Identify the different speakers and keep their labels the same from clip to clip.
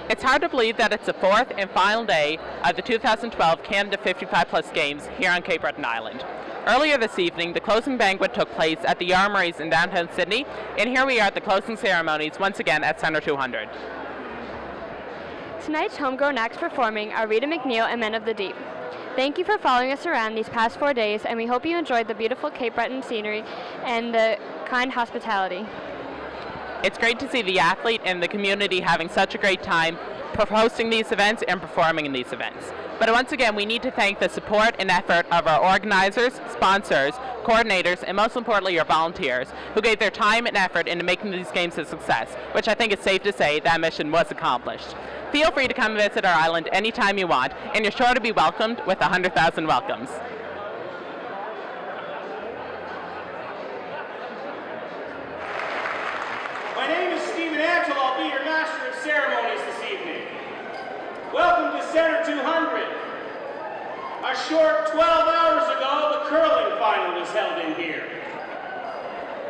Speaker 1: It's hard to believe that it's the fourth and final day of the 2012 Canada 55 Plus Games here on Cape Breton Island. Earlier this evening, the closing banquet took place at the Armories in downtown Sydney, and here we are at the closing ceremonies once again at Centre 200.
Speaker 2: Tonight's homegrown acts performing are Rita McNeil and Men of the Deep. Thank you for following us around these past 4 days, and we hope you enjoyed the beautiful Cape Breton scenery and the kind hospitality.
Speaker 1: It's great to see the athlete and the community having such a great time hosting these events and performing in these events. But once again, we need to thank the support and effort of our organizers, sponsors, coordinators, and most importantly, your volunteers, who gave their time and effort into making these games a success, which I think is safe to say that mission was accomplished. Feel free to come visit our island anytime you want, and you're sure to be welcomed with 100,000 welcomes.
Speaker 3: My name is Stephen Antle. I'll be your Master of Ceremonies this evening. Welcome to Centre 200. A short 12 hours ago, the curling final was held in here.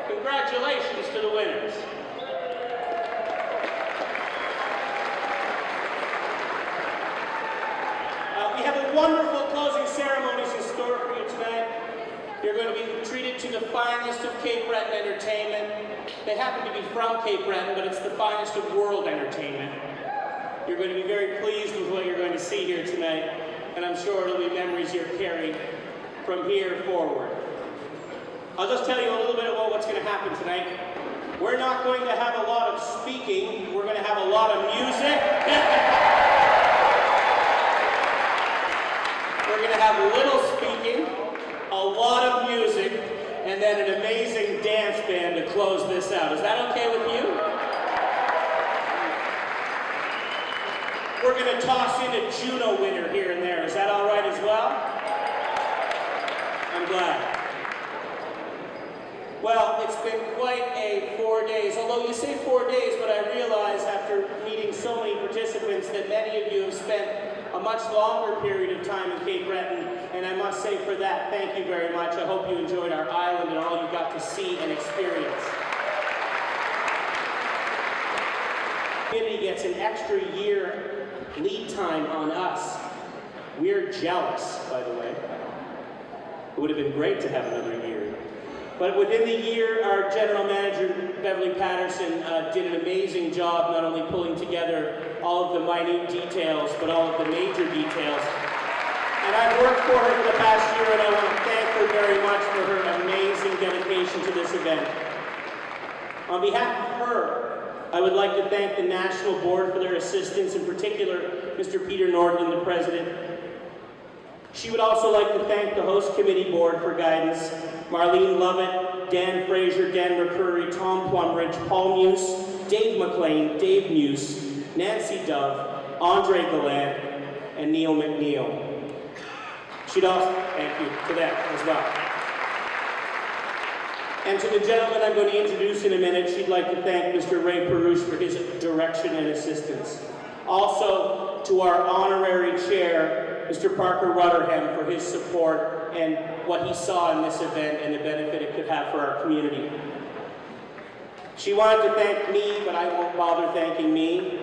Speaker 3: Congratulations to the winners. We have a wonderful closing ceremonies in store for you tonight. You're going to be treated to the finest of Cape Breton entertainment. They happen to be from Cape Breton, but it's the finest of world entertainment. You're going to be very pleased with what you're going to see here tonight, and I'm sure it'll be memories you're carrying from here forward. I'll just tell you a little bit about what's going to happen tonight. We're not going to have a lot of speaking. We're going to have a lot of music. We're going to have little speaking, a lot of music, and then an amazing dance band to close this out. Is that okay with you? We're going to toss in a Juno winner here and there. Is that all right as well? I'm glad. Well, it's been quite a 4 days, although you say 4 days, but I realize after meeting so many participants that many of you have spent a much longer period of time in Cape Breton, and I must say for that, thank you very much. I hope you enjoyed our island and all you got to see and experience. The community gets an extra year lead time on us. We're jealous, by the way. It would have been great to have another year. But within the year, our general manager, Beverly Patterson, did an amazing job not only pulling together all of the minute details, but all of the major details. And I've worked for her for the past year, and I want to thank her very much for her amazing dedication to this event. On behalf of her, I would like to thank the National Board for their assistance, in particular, Mr. Peter Norton, the President. She would also like to thank the Host Committee Board for guidance, Marlene Lovett, Dan Fraser, Dan McCurry, Tom Plumridge, Paul Muse, Dave McLean, Dave Muse, Nancy Dove, Andre Gallant, and Neil McNeil. She'd also thank you to them as well. And to the gentleman I'm going to introduce in a minute, she'd like to thank Mr. Ray Perush for his direction and assistance. Also to our honorary chair, Mr. Parker Rutherham, for his support and what he saw in this event and the benefit it could have for our community. She wanted to thank me, but I won't bother thanking me.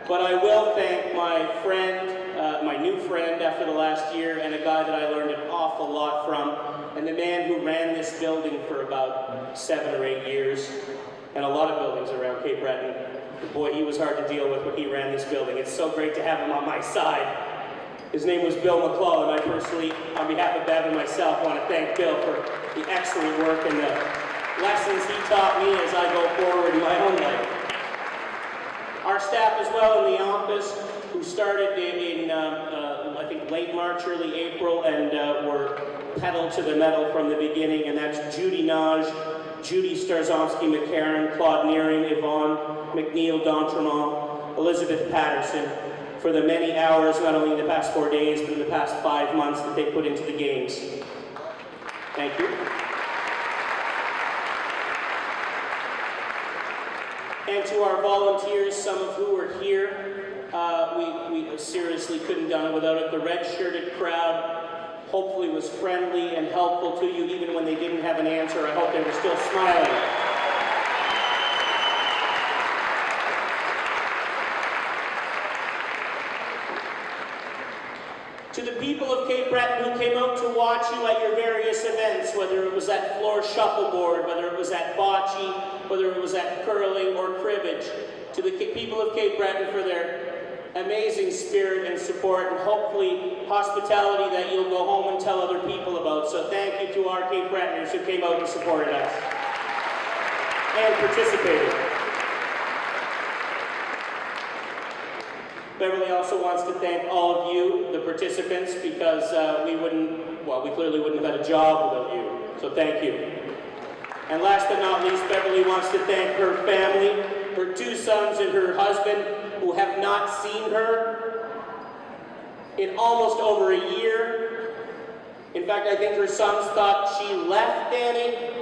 Speaker 3: But I will thank my friend, my new friend after the last year, and a guy that I learned an awful lot from, and the man who ran this building for about 7 or 8 years, and a lot of buildings around Cape Breton. Boy, he was hard to deal with when he ran this building. It's so great to have him on my side. His name was Bill McClellan. I personally, on behalf of Bev and myself, want to thank Bill for the excellent work and the lessons he taught me as I go forward in my own life. Our staff as well in the office, who started in I think late March, early April, and were pedal to the metal from the beginning, and that's Judy Naj, Judy Starzowski-McCarran, Claude Nearing, Yvonne McNeil d'Entremont, Elizabeth Patterson, for the many hours, not only in the past 4 days, but in the past 5 months that they put into the games. Thank you. And to our volunteers, some of who are here, we seriously couldn't have done it without it. The red-shirted crowd hopefully was friendly and helpful to you, even when they didn't have an answer. I hope they were still smiling. To the people of Cape Breton who came out to watch you at your various events, whether it was at floor shuffleboard, whether it was at bocce, whether it was at curling or cribbage, to the people of Cape Breton for their amazing spirit and support, and hopefully hospitality that you'll go home and tell other people about. So thank you to our Cape Bretoners who came out and supported us and participated. Beverly also wants to thank all of you, the participants, because we clearly wouldn't have had a job without you. So thank you. And last but not least, Beverly wants to thank her family, her 2 sons and her husband, who have not seen her in almost over a year. In fact, I think her sons thought she left Danny.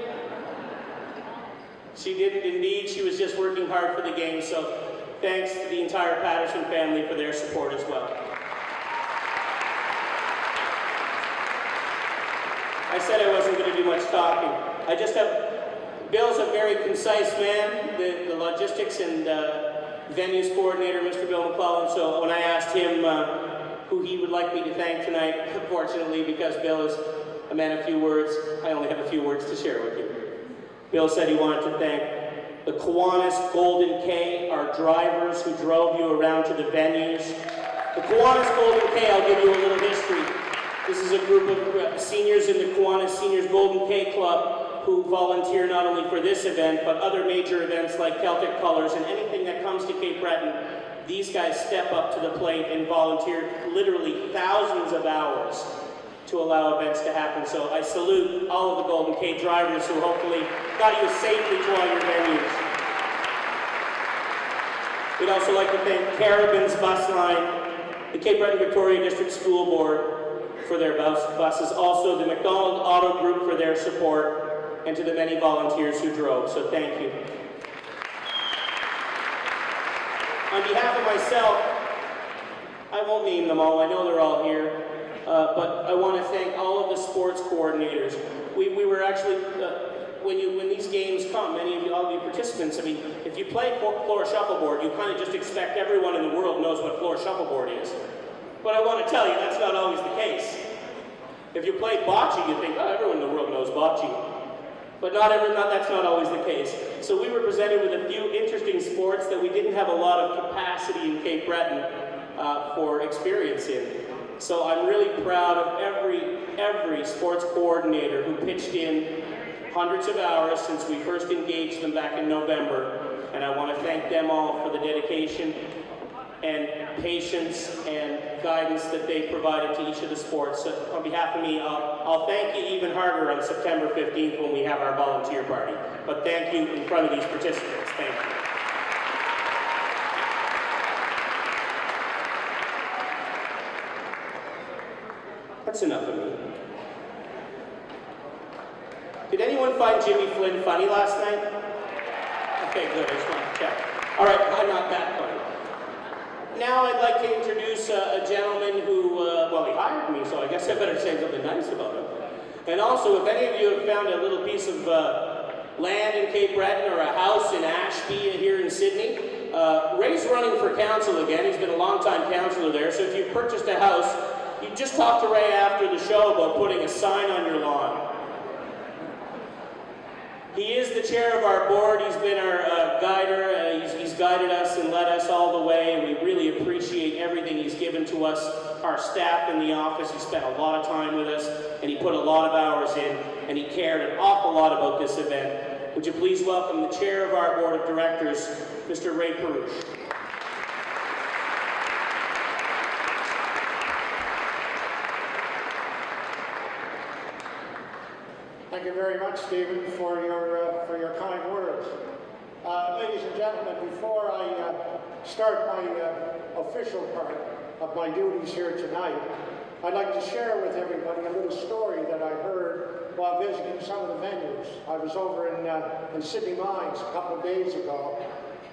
Speaker 3: She didn't indeed. She was just working hard for the game. So thanks to the entire Patterson family for their support as well. I said I wasn't going to do much talking. Bill's a very concise man, the logistics and venues coordinator, Mr. Bill McClellan, so when I asked him who he would like me to thank tonight, unfortunately, because Bill is a man of few words, I only have a few words to share with you. Bill said he wanted to thank the Kiwanis Golden K, our drivers who drove you around to the venues. The Kiwanis Golden K, I'll give you a little history. This is a group of seniors in the Kiwanis Seniors Golden K Club who volunteer not only for this event, but other major events like Celtic Colors and anything that comes to Cape Breton. These guys step up to the plate and volunteer literally thousands of hours to allow events to happen. So I salute all of the Golden K drivers who hopefully got you safely to all your venues. We'd also like to thank Carabin's Bus Line, the Cape Breton Victoria District School Board for their buses, also the McDonald Auto Group for their support, and to the many volunteers who drove, so thank you. On behalf of myself, I won't name them all, I know they're all here, but I want to thank all of the sports coordinators. We were actually, when these games come, many of you, all of you participants, I mean, if you play floor shuffleboard, you kind of just expect everyone in the world knows what floor shuffleboard is. But I want to tell you, that's not always the case. If you play bocce, you think, oh, everyone in the world knows bocce. But that's not always the case. So we were presented with a few interesting sports that we didn't have a lot of capacity in Cape Breton for experience in. So I'm really proud of every sports coordinator who pitched in hundreds of hours since we first engaged them back in November. And I want to thank them all for the dedication and patience and guidance that they provided to each of the sports. So on behalf of me, I'll thank you even harder on September 15th when we have our volunteer party. But thank you in front of these participants. Thank you. That's enough of me. Did anyone find Jimmy Flynn funny last night? Okay, good. I just wanted to check. All right, I'm not that funny. Now I'd like to introduce a gentleman who, well, he hired me, so I guess I better say something nice about him. And also, if any of you have found a little piece of land in Cape Breton or a house in Ashby here in Sydney, Ray's running for council again. He's been a long-time councillor there, so if you've purchased a house, you just talk to Ray after the show about putting a sign on your lawn. He is the chair of our board. He's been our guider. He's guided us and led us all the way, and we really appreciate everything he's given to us. Our staff in the office, he spent a lot of time with us, and he put a lot of hours in, and he cared an awful lot about this event. Would you please welcome the chair of our board of directors, Mr. Ray Perush.
Speaker 4: Thank you very much, Stephen, for your kind words. Ladies and gentlemen, before I start my official part of my duties here tonight, I'd like to share with everybody a little story that I heard while visiting some of the venues. I was over in Sydney Mines a couple of days ago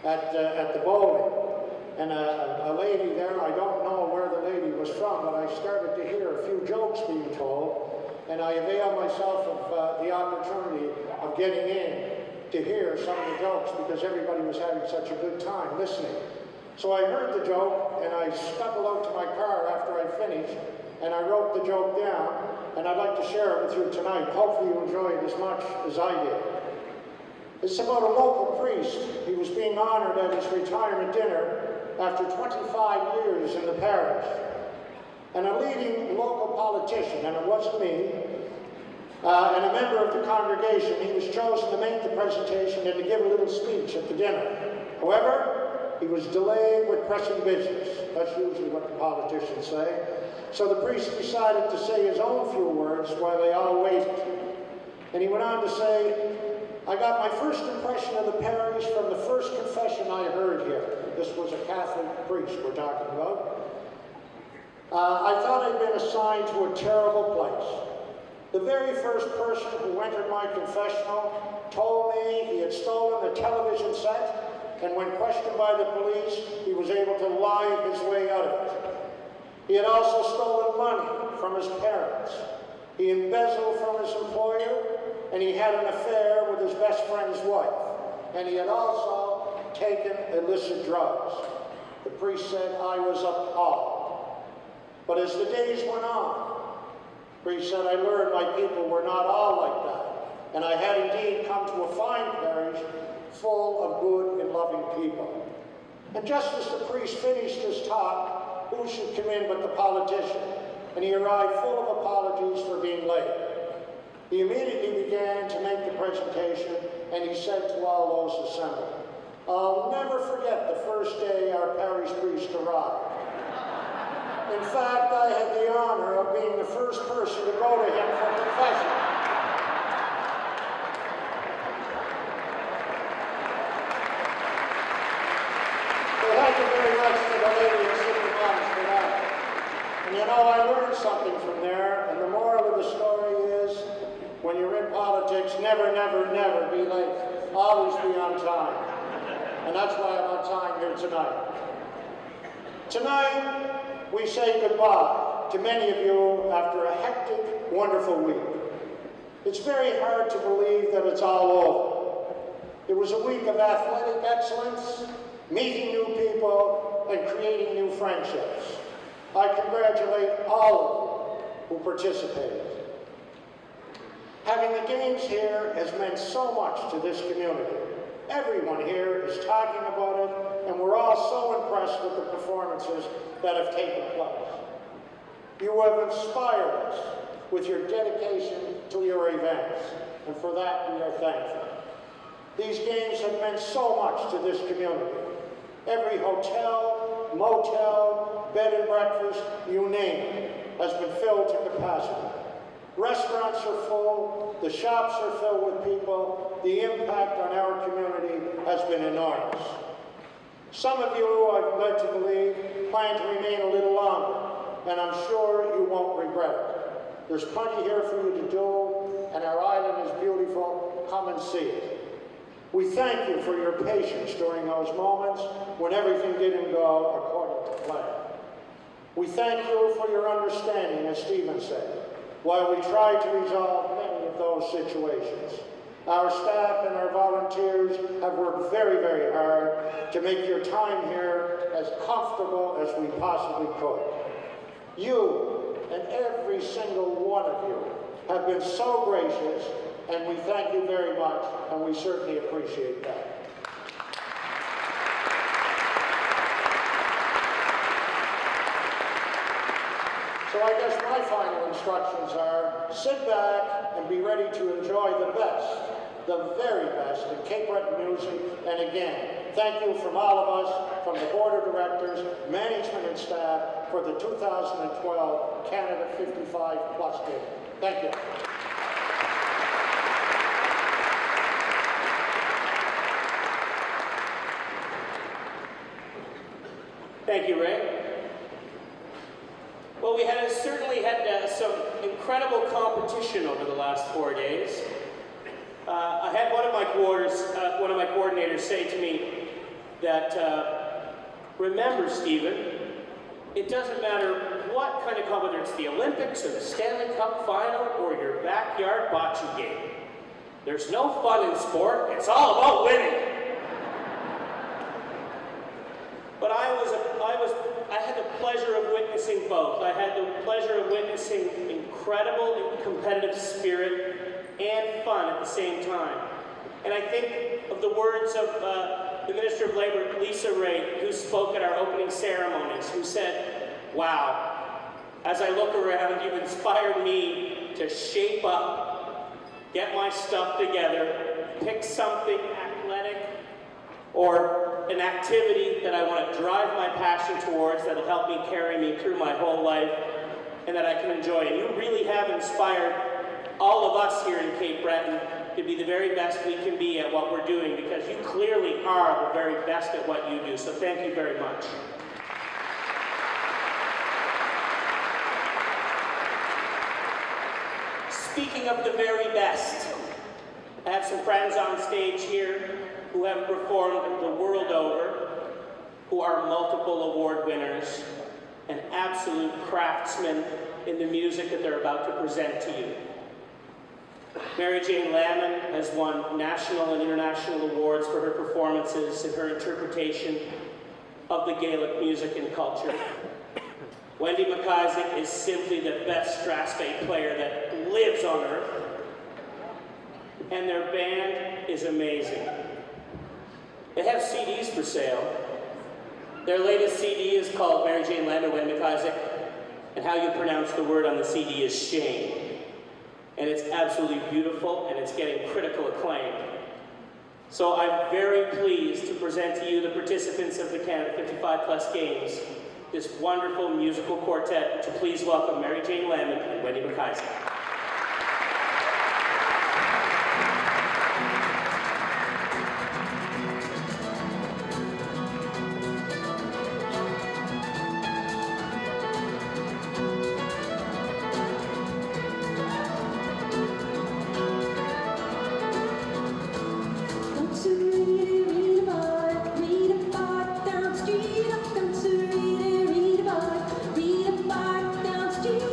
Speaker 4: at the bowling, and a lady there, I don't know where the lady was from, but I started to hear a few jokes being told. And I availed myself of the opportunity of getting in to hear some of the jokes because everybody was having such a good time listening. So I heard the joke and I scuttled out to my car after I finished and I wrote the joke down, and I'd like to share it with you tonight. Hopefully you enjoy it as much as I did. It's about a local priest. He was being honored at his retirement dinner after 25 years in the parish. And a leading local politician, and it wasn't me, and a member of the congregation, he was chosen to make the presentation and to give a little speech at the dinner. However, he was delayed with pressing business. That's usually what the politicians say. So the priest decided to say his own few words while they all waited. And he went on to say, I got my first impression of the parish from the first confession I heard here. This was a Catholic priest we're talking about. I thought I'd been assigned to a terrible place. The very first person who entered my confessional told me he had stolen a television set, and when questioned by the police, he was able to lie his way out of it. He had also stolen money from his parents. He embezzled from his employer, and he had an affair with his best friend's wife. And he had also taken illicit drugs. The priest said, I was appalled. But as the days went on, the priest said, I learned my people were not all like that. And I had indeed come to a fine parish full of good and loving people. And just as the priest finished his talk, who should come in but the politician? And he arrived full of apologies for being late. He immediately began to make the presentation, and he said to all those assembled, I'll never forget the first day our parish priest arrived. In fact, I had the honor of being the first person to go to him for confession. So thank you very much to the lady in City Moms for that. And you know, I learned something from there, and the moral of the story is, when you're in politics, never, never, never be late. Always be on time. And that's why I'm on time here tonight. Tonight, we say goodbye to many of you after a hectic, wonderful week. It's very hard to believe that it's all over. It was a week of athletic excellence, meeting new people, and creating new friendships. I congratulate all of you who participated. Having the games here has meant so much to this community. Everyone here is talking about it, and we're all so impressed with the performances that have taken place. You have inspired us with your dedication to your events, and for that we are thankful. These games have meant so much to this community. Every hotel, motel, bed and breakfast, you name it, has been filled to capacity. Restaurants are full, the shops are filled with people, the impact on our community has been enormous. Some of you, I've led to believe, plan to remain a little longer, and I'm sure you won't regret it. There's plenty here for you to do, and our island is beautiful. Come and see it. We thank you for your patience during those moments when everything didn't go according to plan. We thank you for your understanding, as Stephen said, while we tried to resolve many of those situations. Our staff and our volunteers have worked very, very hard to make your time here as comfortable as we possibly could. You and every single one of you have been so gracious, and we thank you very much, and we certainly appreciate that. So I guess my final instructions are, sit back and be ready to enjoy the best, the very best in Cape Breton music. And again, thank you from all of us, from the Board of Directors, management and staff, for the 2012 Canada 55 Plus Game. Thank you.
Speaker 3: Thank you, Ray. Well, we had certainly had some incredible competition over the last 4 days. I had one of my coordinators say to me that, remember, Stephen, it doesn't matter what kind of whether it's the Olympics or the Stanley Cup final or your backyard bocce game. There's no fun in sport. It's all about winning. But I had the pleasure pleasure of witnessing both. I had the pleasure of witnessing incredible and competitive spirit and fun at the same time. And I think of the words of the Minister of Labor, Lisa Ray, who spoke at our opening ceremonies, who said, "Wow, as I look around, you've inspired me to shape up, get my stuff together, pick something athletic or an activity that I want to drive my passion towards that'll help me carry me through my whole life and that I can enjoy." And you really have inspired all of us here in Cape Breton to be the very best we can be at what we're doing, because you clearly are the very best at what you do. So thank you very much. Speaking of the very best, I have some friends on stage here who have performed the world over, who are multiple award winners and absolute craftsmen in the music that they're about to present to you. Mary Jane Lamon has won national and international awards for her performances and her interpretation of the Gaelic music and culture. Wendy McIsaac is simply the best Strasbourg player that lives on earth, and their band is amazing. They have CDs for sale. Their latest CD is called Mary Jane Lamon, Wendy McIsaac, and how you pronounce the word on the CD is shame. And it's absolutely beautiful, and it's getting critical acclaim. So I'm very pleased to present to you the participants of the Canada 55 Plus Games, this wonderful musical quartet, to please welcome Mary Jane Lamon and Wendy McIsaac.
Speaker 5: Read about down street,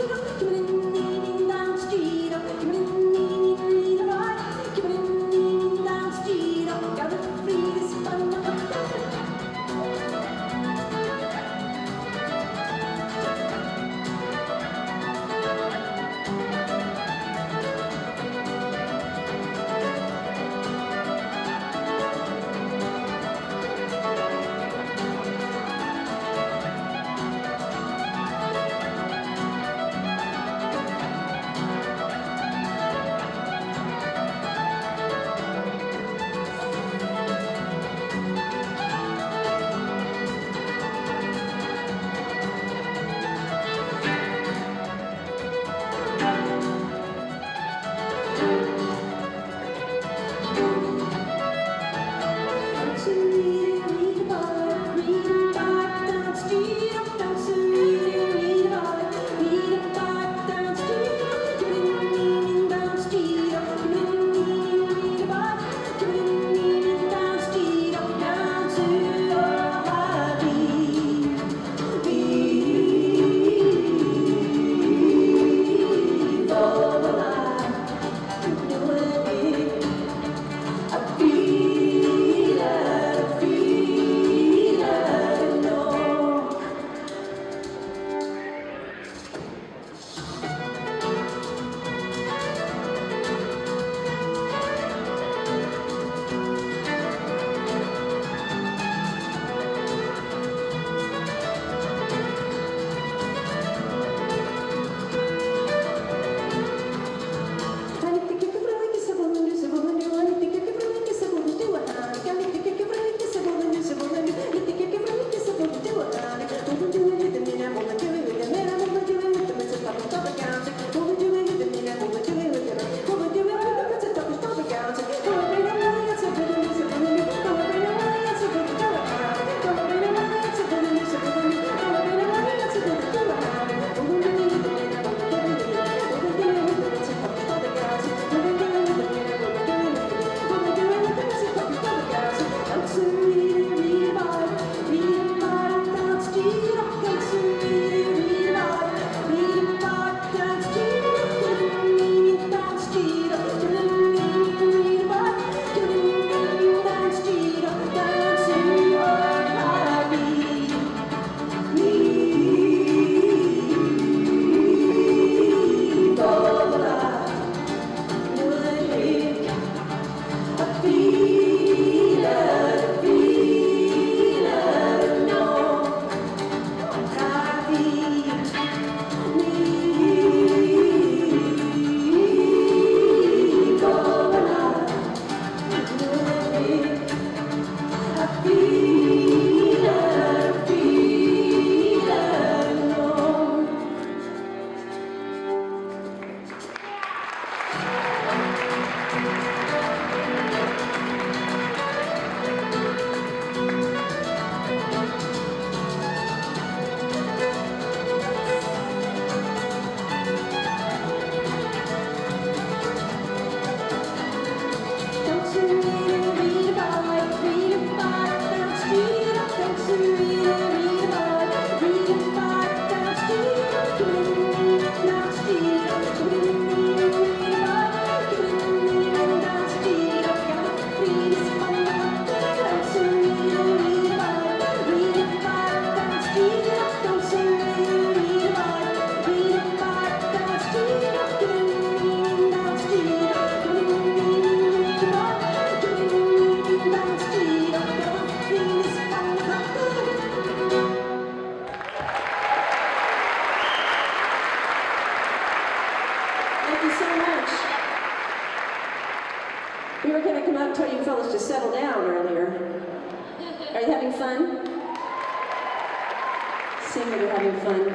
Speaker 5: seem like we're having fun.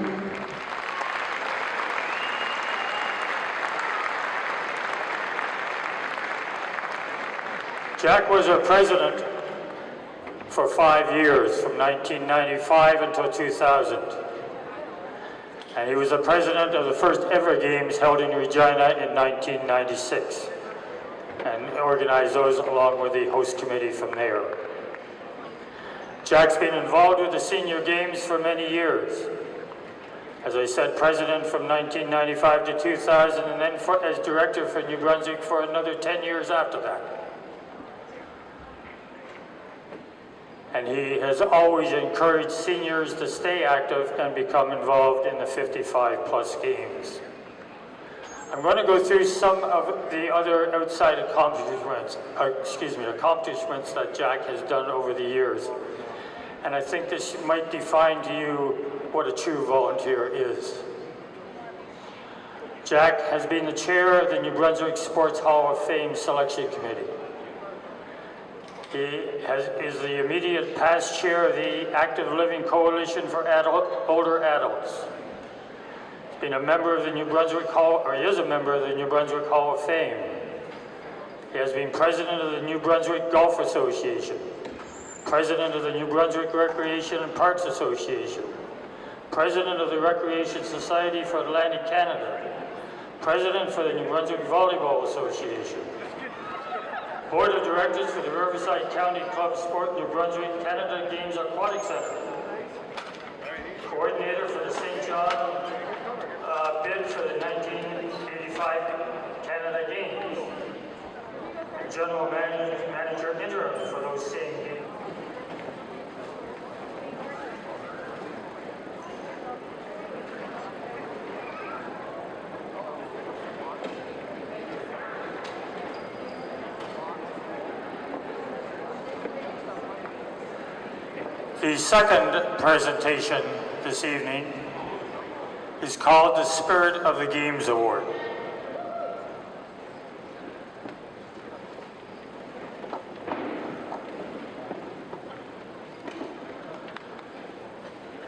Speaker 6: Jack was our president for 5 years, from 1995 until 2000. And he was the president of the first ever games held in Regina in 1996, and organized those along with the host committee from there. Jack's been involved with the senior games for many years. As I said, president from 1995 to 2000, and then as director for New Brunswick for another 10 years after that. And he has always encouraged seniors to stay active and become involved in the 55-plus games. I'm going to go through some of the other outside accomplishments that Jack has done over the years. And I think this might define to you what a true volunteer is. Jack has been the chair of the New Brunswick Sports Hall of Fame Selection Committee. He is the immediate past chair of the Active Living Coalition for Older Adults. He's been a member of the New Brunswick Hall, or he is a member of the New Brunswick Hall of Fame. He has been president of the New Brunswick Golf Association, president of the New Brunswick Recreation and Parks Association, president of the Recreation Society for Atlantic Canada, president for the New Brunswick Volleyball Association, Board of Directors for the Riverside County Club Sport New Brunswick Canada Games Aquatic Center, coordinator for the St. John bid for the 1985 Canada Games, and general manager interim for those same games. The second presentation this evening is called the Spirit of the Games Award.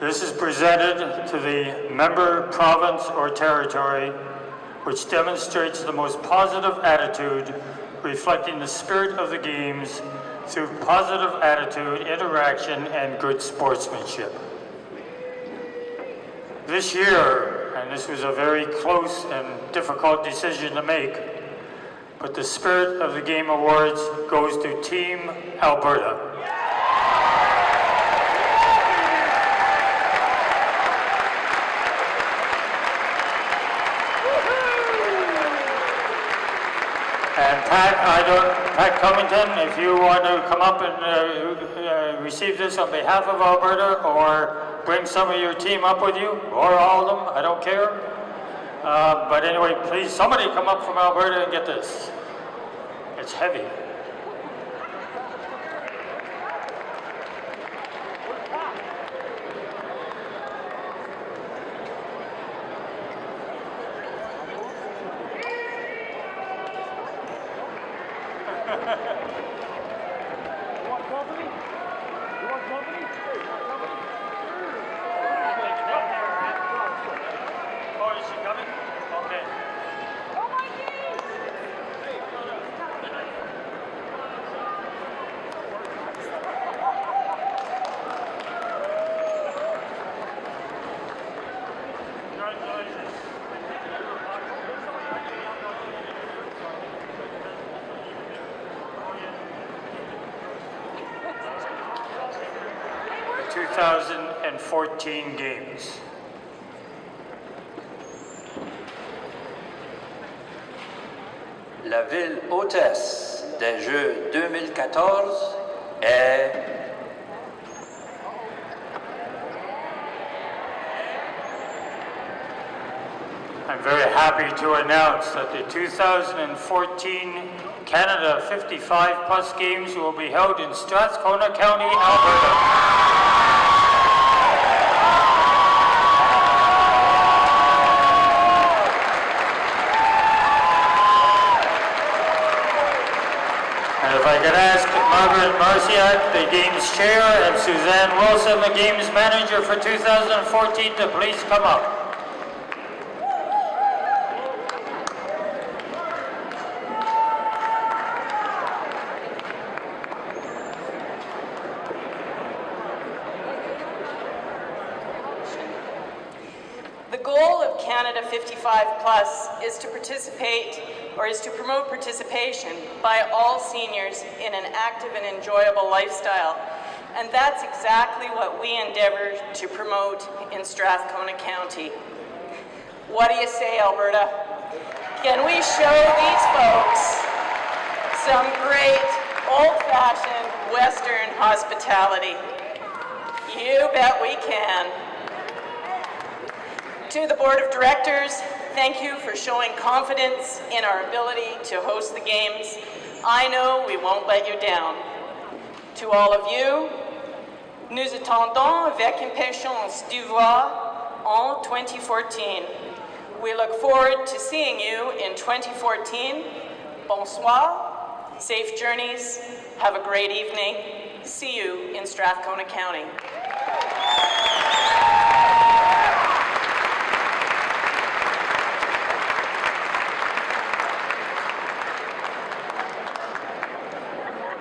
Speaker 6: This is presented to the member province or territory which demonstrates the most positive attitude reflecting the spirit of the games through positive attitude, interaction, and good sportsmanship. This year, and this was a very close and difficult decision to make, but the Spirit of the Game Awards goes to Team Alberta. And Pat Covington, if you want to come up and receive this on behalf of Alberta, or bring some of your team up with you, or all of them, I don't care. But anyway, please, somebody come up from Alberta and get this. It's heavy. The 2014 games.
Speaker 7: La ville hôtesse des Jeux 2014 est
Speaker 6: I'm very happy to announce that the 2014 Canada 55-plus games will be held in Strathcona County, Alberta. If I could ask Margaret Marciak, the Games Chair, and Suzanne Wilson, the Games Manager for 2014, to please come up.
Speaker 5: The goal of Canada 55 Plus is to promote participation by all seniors in an active and enjoyable lifestyle. And that's exactly what we endeavor to promote in Strathcona County. What do you say, Alberta? Can we show these folks some great old-fashioned Western hospitality? You bet we can. To the Board of Directors, thank you for showing confidence in our ability to host the Games. I know we won't let you down. To all of you, nous attendons avec impatience de voir en 2014. We look forward to seeing you in 2014. Bonsoir, safe journeys, have a great evening. See you in Strathcona County.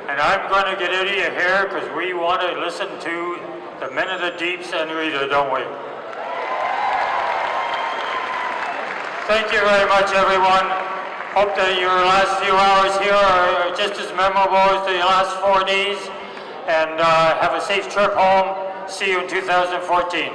Speaker 6: And I'm going to get out of your hair because we want to listen to the Men of the Deeps and Rita, don't we? Thank you very much, everyone. Hope that your last few hours here are just as memorable as the last 4 days. And have a safe trip home. See you in 2014.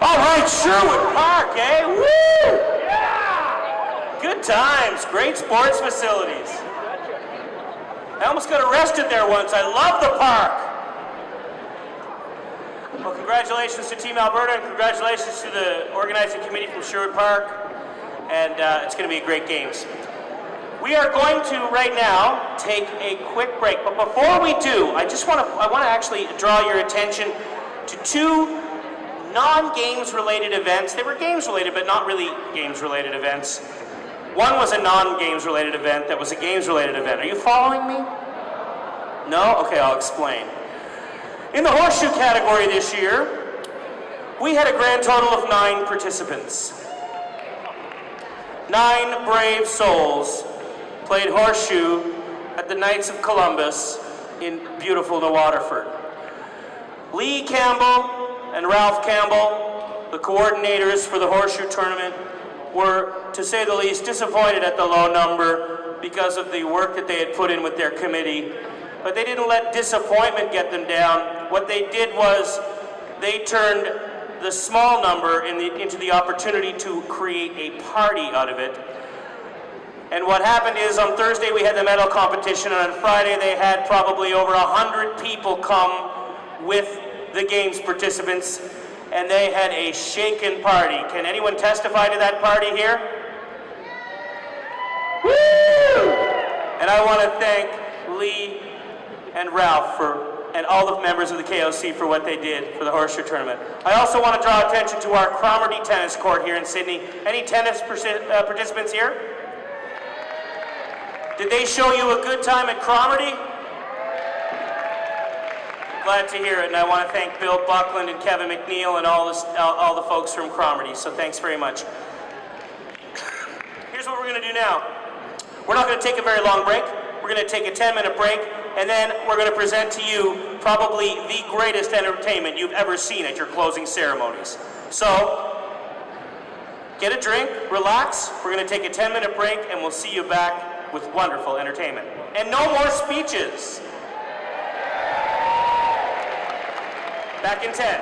Speaker 3: All right, Sherwood Park, eh? Woo! Yeah! Good times, great sports facilities. I almost got arrested there once. I love the park. Well, congratulations to Team Alberta and congratulations to the organizing committee from Sherwood Park. And it's going to be a great games. We are going to right now take a quick break. But before we do, I want to actually draw your attention to two non-games related events. They were games related, but not really games related events. One was a non-games related event that was a games related event. Are you following me? No? Okay, I'll explain. In the horseshoe category this year, we had a grand total of 9 participants. 9 brave souls played horseshoe at the Knights of Columbus in beautiful New Waterford. Lee Campbell and Ralph Campbell, the coordinators for the horseshoe tournament, were, to say the least, disappointed at the low number because of the work that they had put in with their committee. But they didn't let disappointment get them down. What they did was they turned the small number into the opportunity to create a party out of it. And what happened is on Thursday we had the medal competition, and on Friday they had probably over 100 people come with the games participants, and they had a shaken party. Can anyone testify to that party here? Woo! And I want to thank Lee and Ralph and all the members of the KOC for what they did for the horseshoe tournament. I also want to draw attention to our Cromarty tennis court here in Sydney. Any tennis participants here? Did they show you a good time at Cromarty? Glad to hear it, and I want to thank Bill Buckland and Kevin McNeil and all the folks from Cromarty, so thanks very much. Here's what we're going to do now. We're not going to take a very long break. We're going to take a 10-minute break, and then we're going to present to you probably the greatest entertainment you've ever seen at your closing ceremonies. So, get a drink, relax. We're going to take a 10-minute break, and we'll see you back with wonderful entertainment. And no more speeches. Back in 10.